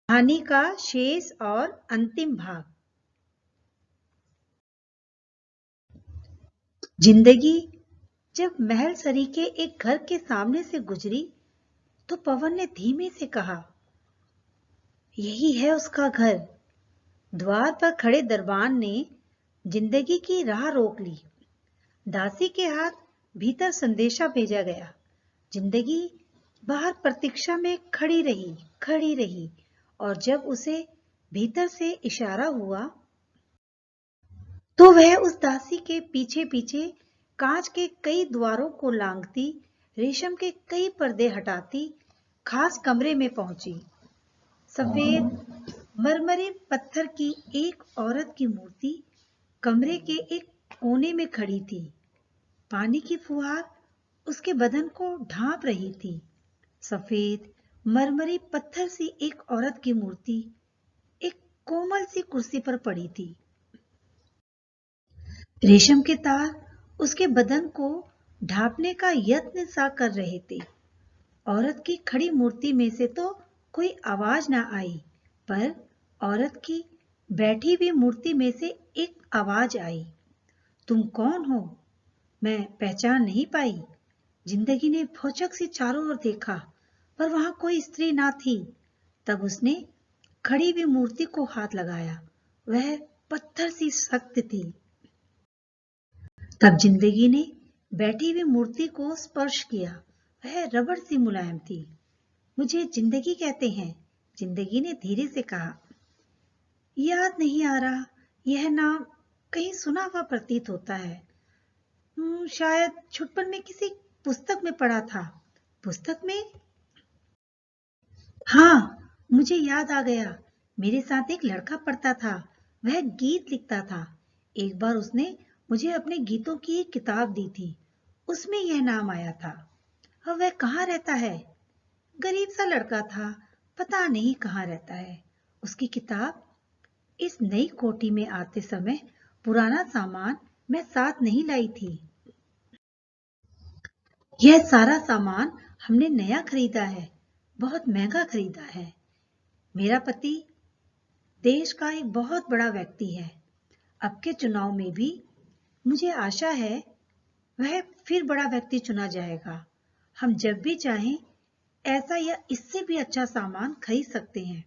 कहानी का शेष और अंतिम भाग। जिंदगी जब महल सरी के एक घर के सामने से गुजरी तो पवन ने धीमे से कहा, यही है उसका घर। द्वार पर खड़े दरबान ने जिंदगी की राह रोक ली। दासी के हाथ भीतर संदेशा भेजा गया। जिंदगी बाहर प्रतीक्षा में खड़ी रही और जब उसे भीतर से इशारा हुआ तो वह उस दासी के पीछे पीछे कांच के कई द्वारों को लांघती, रेशम के कई पर्दे हटाती खास कमरे में पहुंची। सफेद मरमरी पत्थर की एक औरत की मूर्ति कमरे के एक कोने में खड़ी थी। पानी की फुहार उसके बदन को ढांप रही थी। सफेद मरमरी पत्थर सी एक औरत की मूर्ति एक कोमल सी कुर्सी पर पड़ी थी। रेशम के तार उसके बदन को ढांपने का यत्न सा कर रहे थे। औरत की खड़ी मूर्ति में से तो कोई आवाज ना आई, पर औरत की बैठी हुई मूर्ति में से एक आवाज आई, तुम कौन हो? मैं पहचान नहीं पाई। जिंदगी ने भौचक से चारों ओर देखा, पर वहां कोई स्त्री ना थी। तब उसने खड़ी हुई मूर्ति को हाथ लगाया। वह पत्थर सी सख्त थी। तब जिंदगी ने बैठी हुई मूर्ति को स्पर्श किया। वह रबड़ सी मुलायम थी। मुझे जिंदगी कहते हैं, जिंदगी ने धीरे से कहा। याद नहीं आ रहा, यह नाम कहीं सुना हुआ प्रतीत होता है। शायद छुटपन में किसी पुस्तक में पढ़ा था। पुस्तक में? हाँ, मुझे याद आ गया। मेरे साथ एक लड़का पढ़ता था। वह गीत लिखता था। एक बार उसने मुझे अपने गीतों की एक किताब दी थी। उसमें यह नाम आया था। अब वह कहाँ रहता है? गरीब सा लड़का था, पता नहीं कहाँ रहता है। उसकी किताब? इस नई कोठी में आते समय पुराना सामान मैं साथ नहीं लाई थी। यह सारा सामान हमने नया खरीदा है, बहुत महंगा खरीदा है। मेरा पति देश का एक बहुत बड़ा व्यक्ति है। अब के चुनाव में भी मुझे आशा है वह फिर बड़ा व्यक्ति चुना जाएगा। हम जब भी चाहें ऐसा या इससे भी अच्छा सामान खरीद सकते हैं।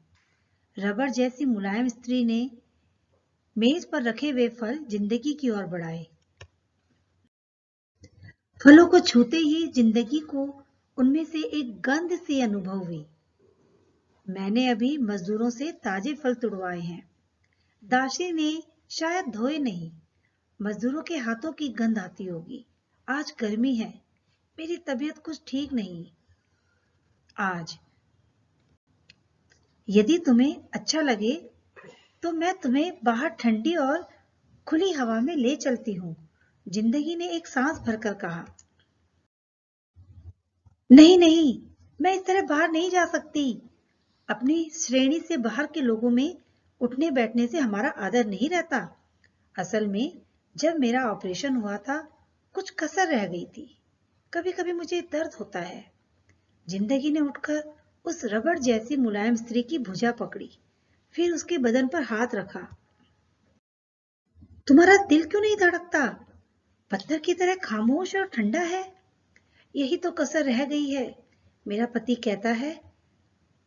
रबड़ जैसी मुलायम स्त्री ने मेज पर रखे हुए फल जिंदगी की ओर बढ़ाए। फलों को छूते ही जिंदगी को उनमें से एक गंध सी अनुभव हुई। मैंने अभी मजदूरों से ताजे फल तुड़वाए हैं। दाशी ने शायद धोए नहीं। मजदूरों के हाथों की गंध आती होगी। आज गर्मी है, मेरी तबीयत कुछ ठीक नहीं आज। यदि तुम्हें अच्छा लगे तो मैं तुम्हें बाहर ठंडी और खुली हवा में ले चलती हूँ। जिंदगी ने एक सांस भरकर कहा। नहीं नहीं, मैं इस तरह बाहर नहीं जा सकती। अपनी श्रेणी से बाहर के लोगों में उठने बैठने से हमारा आदर नहीं रहता। असल में जब मेरा ऑपरेशन हुआ था कुछ कसर रह गई थी। कभी कभी मुझे दर्द होता है। जिंदगी ने उठकर उस रबड़ जैसी मुलायम स्त्री की भुजा पकड़ी, फिर उसके बदन पर हाथ रखा। तुम्हारा दिल क्यों नहीं धड़कता? पत्थर की तरह खामोश और ठंडा है। यही तो कसर रह गई है। मेरा पति कहता है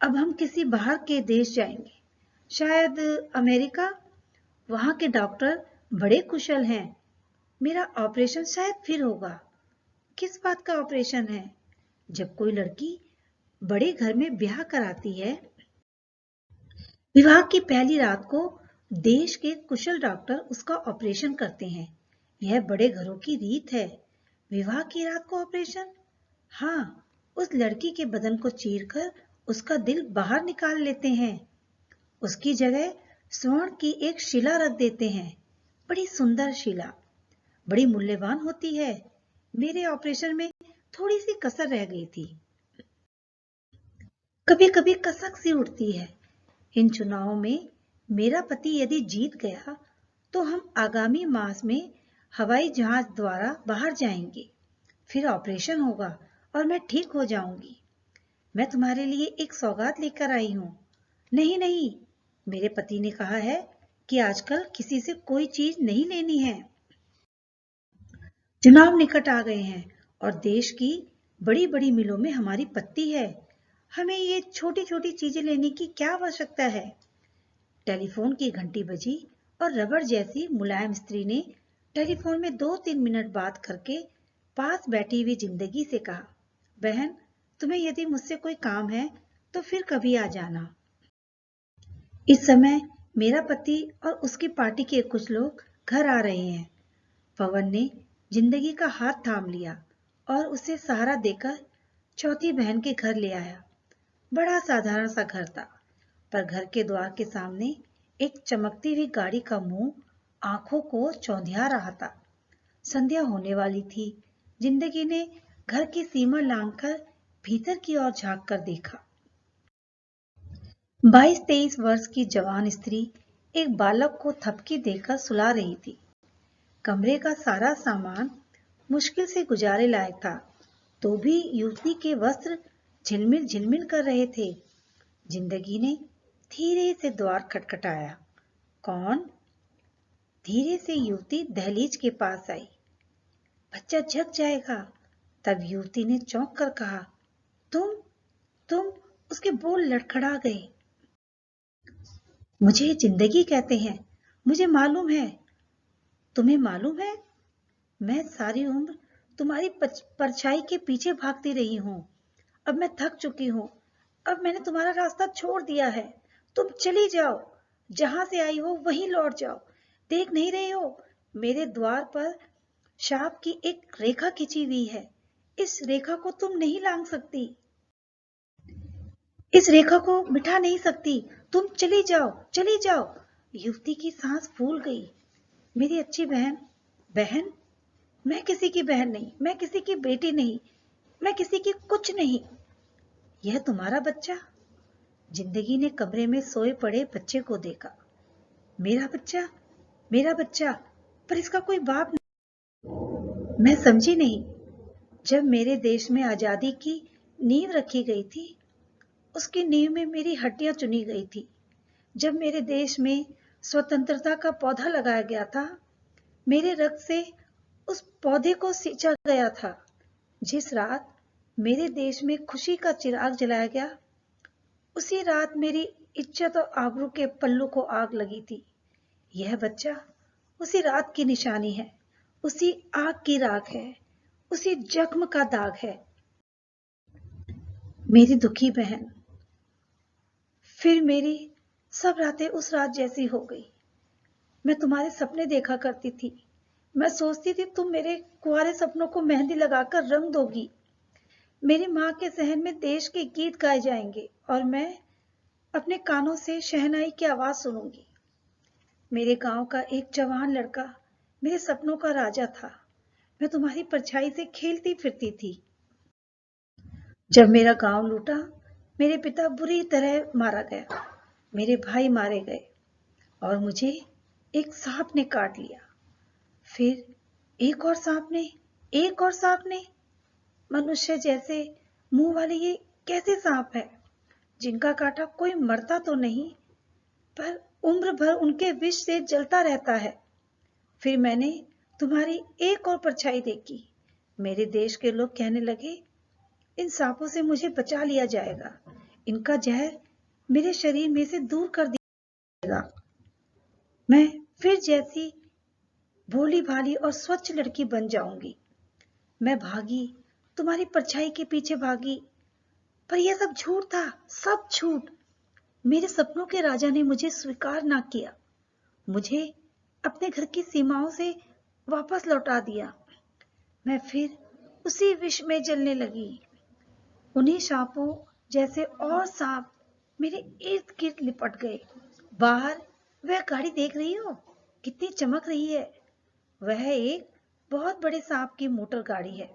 अब हम किसी बाहर के देश जाएंगे, शायद अमेरिका। वहां के डॉक्टर बड़े कुशल हैं। मेरा ऑपरेशन शायद फिर होगा। किस बात का ऑपरेशन है? जब कोई लड़की बड़े घर में ब्याह कराती है, विवाह की पहली रात को देश के कुशल डॉक्टर उसका ऑपरेशन करते हैं। यह बड़े घरों की रीत है। विवाह की रात को ऑपरेशन? हाँ, उस लड़की के बदन को चीरकर उसका दिल बाहर निकाल लेते हैं। उसकी जगह स्वर्ण की एक शिला रख देते हैं। बड़ी सुंदर शिला, बड़ी मूल्यवान होती है। मेरे ऑपरेशन में थोड़ी सी कसर रह गई थी। कभी कभी कसक सी उठती है। इन चुनावों में मेरा पति यदि जीत गया तो हम आगामी मास में हवाई जहाज द्वारा बाहर जाएंगे। फिर ऑपरेशन होगा और मैं ठीक हो जाऊंगी। मैं तुम्हारे लिए एक सौगात लेकर आई हूँ। नहीं नहीं, मेरे पति ने कहा है कि आजकल किसी से कोई चीज नहीं लेनी है। चुनाव निकट आ गए हैं और देश की बड़ी बड़ी मिलों में हमारी पत्ती है। हमें ये छोटी छोटी चीजें लेने की क्या आवश्यकता है। टेलीफोन की घंटी बजी और रबड़ जैसी मुलायम स्त्री ने टेलीफोन में 2-3 मिनट बात करके पास बैठी हुई जिंदगी से कहा, बहन, तुम्हें यदि मुझसे कोई काम है तो फिर कभी आ जाना। इस समय मेरा पति और उसकी पार्टी के कुछ लोग घर आ रहे हैं। पवन ने जिंदगी का हाथ थाम लिया और उसे सहारा देकर चौथी बहन के घर ले आया। बड़ा साधारण सा घर था, पर घर के द्वार के सामने एक चमकती हुई गाड़ी का मुंह आंखों को चौंधिया रहा था। संध्या होने वाली थी। जिंदगी ने घर की सीमा लांघकर भीतर की ओर झांक कर देखा। 22-23 वर्ष की जवान स्त्री एक बालक को थपकी देकर सुला रही थी। कमरे का सारा सामान मुश्किल से गुजारे लायक था, तो भी युवती के वस्त्र झिलमिल झिलमिल कर रहे थे। जिंदगी ने धीरे से द्वार खटखटाया। कौन? धीरे से युवती दहलीज के पास आई। बच्चा जग जाएगा। तब युवती ने चौंक कर कहा, तुम। उसके बोल लड़खड़ा गए। मुझे जिंदगी कहते हैं, मुझे मालूम है। तुम्हें मालूम है? मैं सारी उम्र तुम्हारी परछाई के पीछे भागती रही हूं। अब मैं थक चुकी हूं। अब मैंने तुम्हारा रास्ता छोड़ दिया है। तुम चली जाओ। जहां से आई हो वहीं लौट जाओ। देख नहीं रही हो, मेरे द्वार पर शाप की एक रेखा खिंची हुई है। इस रेखा को तुम नहीं लांघ सकती। इस रेखा को मिटा नहीं सकती। तुम चली जाओ, चली जाओ। युवती की सांस फूल गई। मेरी अच्छी बहन। बहन? मैं किसी की बहन नहीं, मैं किसी की बेटी नहीं, मैं किसी की कुछ नहीं। यह तुम्हारा बच्चा? जिंदगी ने कमरे में सोए पड़े बच्चे को देखा। मेरा बच्चा? मेरा बच्चा? पर इसका कोई बाप नहीं। मैं समझी नहीं। जब मेरे देश में आजादी की नींव रखी गई थी, उसकी नींव में मेरी हड्डियां चुनी गई थी। जब मेरे देश में स्वतंत्रता का पौधा लगाया गया था, मेरे रक्त से उस पौधे को सींचा गया था। जिस रात मेरे देश में खुशी का चिराग जलाया गया, उसी रात मेरी इज्जत और आबरू के पल्लू को आग लगी थी। यह बच्चा उसी रात की निशानी है, उसी आग की राख है, उसी जख्म का दाग है। मेरी दुखी बहन। फिर मेरी सब रातें उस रात जैसी हो गई। मैं तुम्हारे सपने देखा करती थी। मैं सोचती थी तुम मेरे कुंवारे सपनों को मेहंदी लगाकर रंग दोगी। मेरी माँ के सहन में देश के गीत गाए जाएंगे और मैं अपने कानों से शहनाई की आवाज सुनूंगी। मेरे गांव का एक जवान लड़का मेरे सपनों का राजा था। मैं तुम्हारी परछाई से खेलती फिरती थी। जब मेरा गांव लूटा, मेरे पिता बुरी तरह मारा गया, मेरे भाई मारे गए और मुझे एक सांप ने काट लिया। फिर एक और सांप ने, एक और सांप ने। मनुष्य जैसे मुंह वाले ये कैसे सांप है, जिनका काटा कोई मरता तो नहीं, पर उम्र भर उनके विष से जलता रहता है। फिर मैंने तुम्हारी एक और परछाई देखी। मेरे देश के लोग कहने लगे, इन सांपों से मुझे बचा लिया जाएगा। इनका जहर मेरे शरीर में से दूर कर दिया जाएगा। मैं फिर जैसी भोली भाली और स्वच्छ लड़की बन जाऊंगी। मैं भागी, तुम्हारी परछाई के पीछे भागी, पर यह सब झूठ था, सब झूठ। मेरे सपनों के राजा ने मुझे स्वीकार ना किया, मुझे अपने घर की सीमाओं से वापस लौटा दिया। मैं फिर उसी विष में जलने लगी। उन्हीं सांपों जैसे और सांप मेरे इर्द गिर्द लिपट गए। बाहर वह गाड़ी देख रही हो, कितनी चमक रही है। वह एक बहुत बड़े सांप की मोटर गाड़ी है।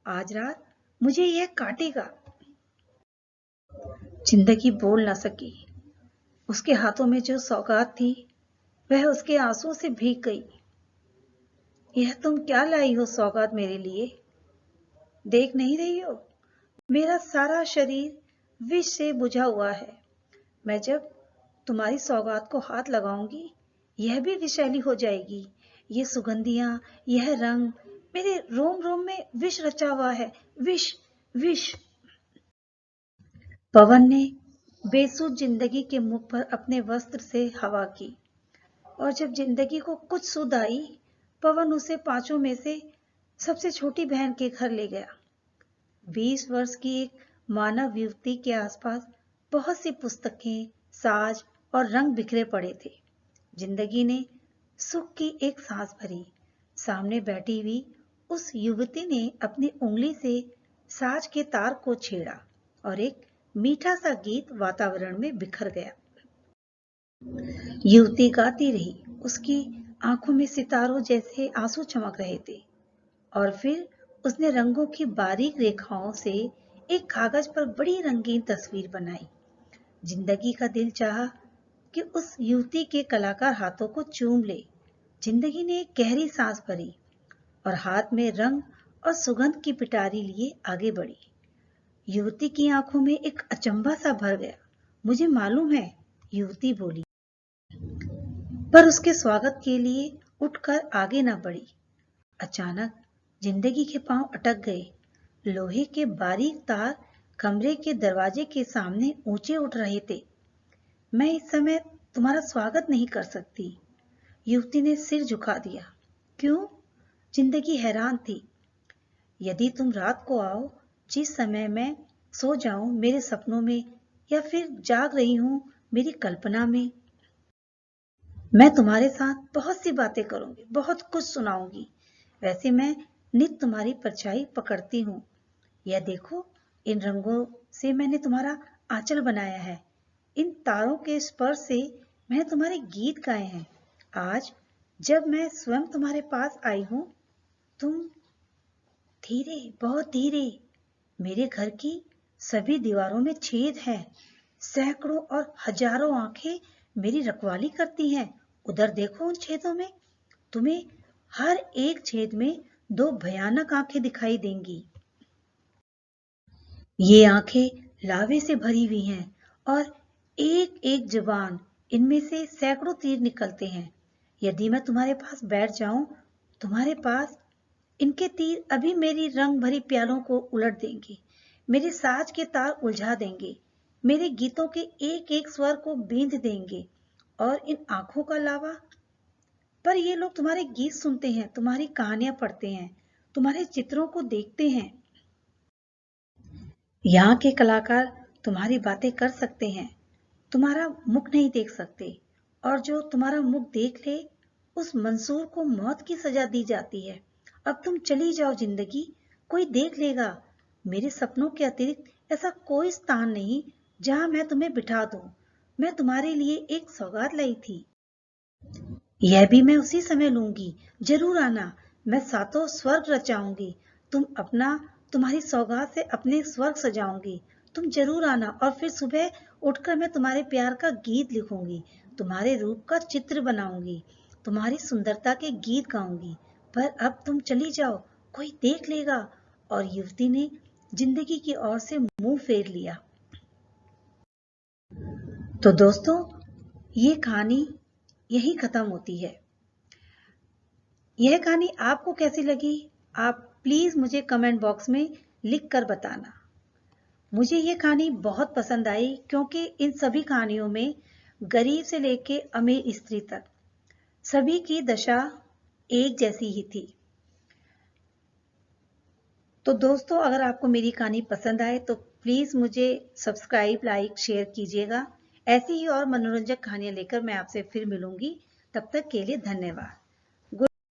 आज रात मुझे यह काटेगा। जिंदगी बोल ना सकी। उसके हाथों में जो सौगात थी, वह उसके आंसुओं से भीग गई। यह तुम क्या लाई हो सौगात मेरे लिए? देख नहीं रही हो, मेरा सारा शरीर विष से बुझा हुआ है। मैं जब तुम्हारी सौगात को हाथ लगाऊंगी, यह भी विषैली हो जाएगी। ये सुगंधियां, यह रंग, मेरे रोम रोम में विष रचा हुआ है। विष, विष। पवन ने बेसुध जिंदगी के मुख पर अपने वस्त्र से हवा की, और जब जिंदगी को कुछ सुध आई, पवन उसे पांचों में से सबसे छोटी बहन के घर ले गया। 20 वर्ष की एक मानव युवती के आसपास बहुत सी पुस्तकें, साज और रंग बिखरे पड़े थे। जिंदगी ने सुख की एक सांस भरी। सामने बैठी हुई उस युवती ने अपनी उंगली से साज के तार को छेड़ा और एक मीठा सा गीत वातावरण में बिखर गया। युवती गाती रही। उसकी आंखों में सितारों जैसे आंसू चमक रहे थे। और फिर उसने रंगों की बारीक रेखाओं से एक कागज पर बड़ी रंगीन तस्वीर बनाई। जिंदगी का दिल चाहा कि उस युवती के कलाकार हाथों को चूम ले। जिंदगी ने एक गहरी सांस भरी और हाथ में रंग और सुगंध की पिटारी लिए आगे बढ़ी। युवती की आंखों में एक अचंभा सा भर गया। मुझे मालूम है, युवती बोली, पर उसके स्वागत के लिए उठकर आगे न बढ़ी। अचानक जिंदगी के पांव अटक गए। लोहे के बारीक तार कमरे के दरवाजे के सामने ऊंचे उठ रहे थे। मैं इस समय तुम्हारा स्वागत नहीं कर सकती। युवती ने सिर झुका दिया। क्यों? जिंदगी हैरान थी। यदि तुम रात को आओ, जिस समय मैं सो जाऊं मेरे सपनों में, या फिर जाग रही हूं मेरी कल्पना में, मैं तुम्हारे साथ बहुत सी बातें करूंगी, बहुत कुछ सुनाऊंगी। वैसे मैं नित तुम्हारी परछाई पकड़ती हूँ। यह देखो, इन रंगों से मैंने तुम्हारा आंचल बनाया है। इन तारों के स्पर्श से मैंने तुम्हारे गीत गाए हैं। आज जब मैं स्वयं तुम्हारे पास आई हूँ, तुम धीरे, बहुत धीरे। मेरे घर की सभी दीवारों में छेद हैं। सैकड़ों और हजारों आंखें मेरी रखवाली करती हैं। उधर देखो, उन छेदों में तुम्हें हर एक छेद में 2 भयानक आंखें दिखाई देंगी। ये आंखें लावे से भरी हुई हैं और एक एक जुबान, इनमें से सैकड़ों तीर निकलते हैं। यदि मैं तुम्हारे पास बैठ जाऊं, तुम्हारे पास इनके तीर अभी मेरी रंग भरी प्यालों को उलट देंगे, मेरे साज के तार उलझा देंगे, मेरे गीतों के एक एक स्वर को बींध देंगे। और इन आंखों का लावा, पर ये लोग तुम्हारे गीत सुनते हैं, तुम्हारी कहानियां पढ़ते हैं, तुम्हारे चित्रों को देखते हैं। यहाँ के कलाकार तुम्हारी बातें कर सकते हैं, तुम्हारा मुख नहीं देख सकते। और जो तुम्हारा मुख देख ले, उस मंसूर को मौत की सजा दी जाती है। अब तुम चली जाओ जिंदगी, कोई देख लेगा। मेरे सपनों के अतिरिक्त ऐसा कोई स्थान नहीं जहां मैं तुम्हें बिठा दूं। मैं तुम्हारे लिए एक सौगात लाई थी। यह भी मैं उसी समय लूंगी। जरूर आना, मैं सातों स्वर्ग रचाऊंगी। तुम्हारी सौगात से अपने स्वर्ग सजाऊंगी। तुम जरूर आना, और फिर सुबह उठकर मैं तुम्हारे प्यार का गीत लिखूंगी, तुम्हारे रूप का चित्र बनाऊंगी, तुम्हारी सुंदरता के गीत गाऊंगी। पर अब तुम चली जाओ, कोई देख लेगा। और युवती ने जिंदगी की ओर से मुंह फेर लिया। तो दोस्तों, ये कहानी यही खत्म होती है। यह कहानी आपको कैसी लगी, आप प्लीज मुझे कमेंट बॉक्स में लिख कर बताना। मुझे ये कहानी बहुत पसंद आई, क्योंकि इन सभी कहानियों में गरीब से लेके अमीर स्त्री तक सभी की दशा एक जैसी ही थी। तो दोस्तों, अगर आपको मेरी कहानी पसंद आए तो प्लीज मुझे सब्सक्राइब, लाइक, शेयर कीजिएगा। ऐसी ही और मनोरंजक कहानियां लेकर मैं आपसे फिर मिलूंगी। तब तक के लिए धन्यवाद।